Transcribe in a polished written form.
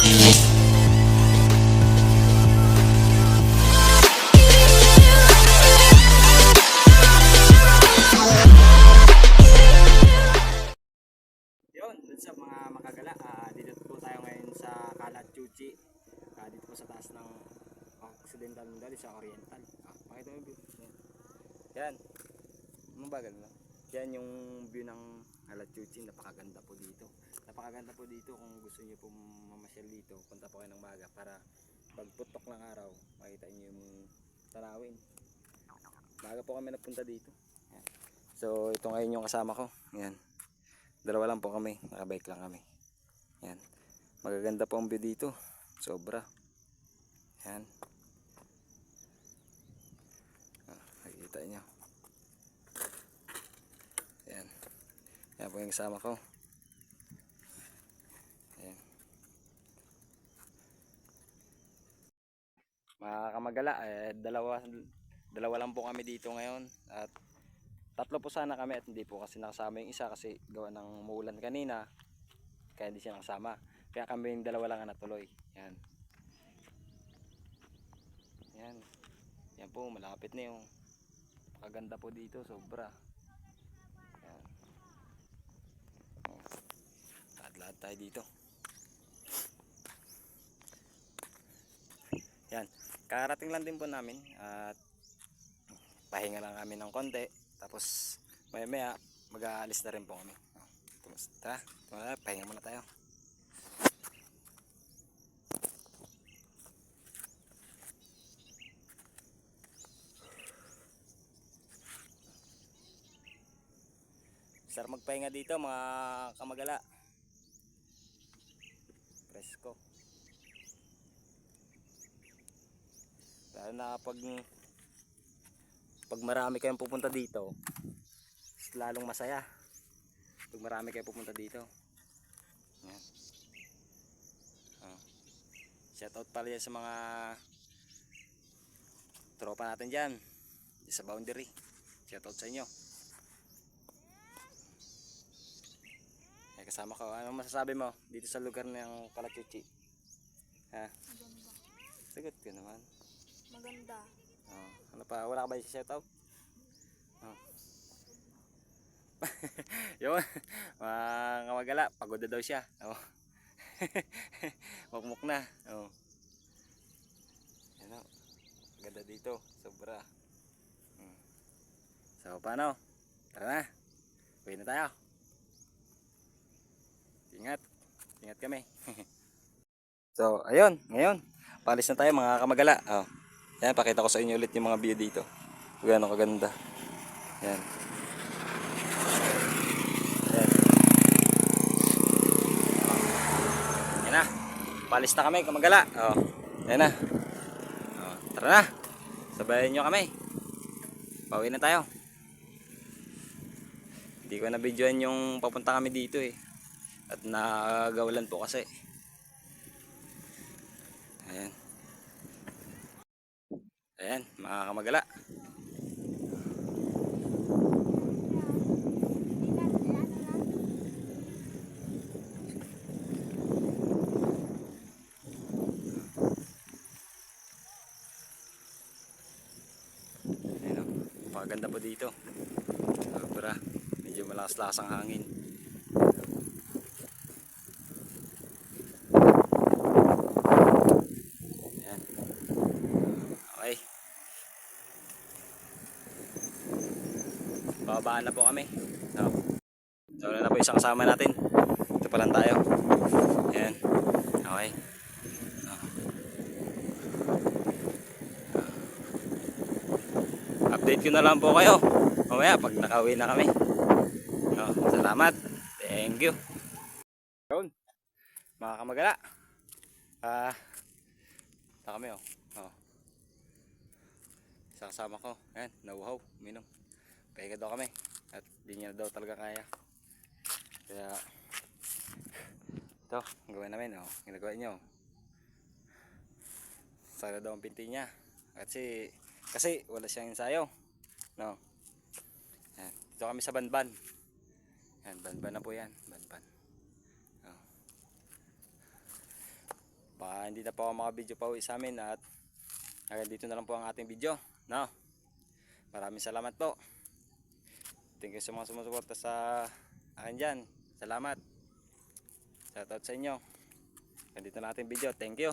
Yun, dun sa mga makagala, dito po tayo ngayon sa Calat Chuchi. Dito po sa taas ng Occidental Mindoro sa Oriental. Pakita mo yung view. Yan. Mabagal mo. Yan yung view ng Calat Chuchi. Napakaganda po dito. Napakaganda po dito kung gusto niyo po mamasyal dito. Punta po kayo ng maga para pagputok ng araw, makita niyo yung tanawin. Maga po kami napunta dito. Yan. So ito ngayon yung kasama ko. Yan. Dalawa lang po kami, nakabike lang kami. Yan. Magaganda po ang view dito. Sobra. Yan. Nakikita nyo. Yan. Yan po yung kasama ko. Yan. Mga kamagala, dalawa lang po kami dito ngayon. At tatlo po sana kami at hindi po kasi nakasama yung isa kasi gawa ng muulan kanina. Kaya hindi siya nakasama. Kaya kami yung dalawa lang ang natuloy. Yan. Yan. Yan po, malapit na yung paganda po dito, sobra. Yan. Lahat tayo dito. Yan. Karating lang din po namin at pahinga lang kami ng konti. Tapos maya maya mag-aalis na rin po kami. Tara, pahinga muna tayo. Sarap magpahinga dito mga kamagala. Presko. Lalo na pag marami kayong pupunta dito, lalong masaya. Pag marami kayong pupunta dito. Yan. Shoutout pala yan sa mga tropa natin dyan sa boundary. Shoutout sa inyo. Ay, kasama ko. Anong masasabi mo dito sa lugar ng Calat Chuchi? Ha? Maganda. Sagot ka naman. Maganda. Ano pa? Wala ka ba yung shoutout? Yun. Mga kamagala, pagod na daw siya. Mukmuk na. Yan o. Ganda dito. Sobra. So paano? Tara na. Uwi na tayo. Ingat. Ingat kami. So ayun. Ngayon. Palis na tayo mga kamagala. Yan. Pakita ko sa inyo ulit yung mga view dito. Gano'ng kaganda. Yan. Yan na. Palis na kami kamagala. Yan na. Tara na. Sabayan nyo kami. Pauwi na tayo. Hindi ko na videoan yung papunta kami dito eh. At nagawalan po kasi. Ayan. Ayan mga kamagala. Maganda po dito. Sobra. Medyo malakas-lakas ang hangin. Ayan. Okay. Babaan na po kami. So na po isang kasama natin. Ito pa lang tayo. Ayan. Okay. Update ko na lang po kayo mamaya pag nakauwi na kami. Salamat. Thank you. Yun. Mga kamagala. Ito kami Isa kasama ko. Ayan. Nauhaw. Minom. Pahinga daw kami. At di niya daw talaga kaya. Kaya ito. Ang gawin namin. Ginagawa nyo. Sana daw ang pinti niya. Kasi wala siyang ensayo. Yan. Dito kami sa Banban. Yan, Banban na po yan. Banban. Baka hindi na po ako makabidyo pa uwi sa amin at hanggang dito na lang po ang ating video. No? Maraming salamat po. Thank you sa mga sumusuporta sa akin dyan. Salamat. Shoutout sa inyo. Hanggang dito na ating video. Thank you.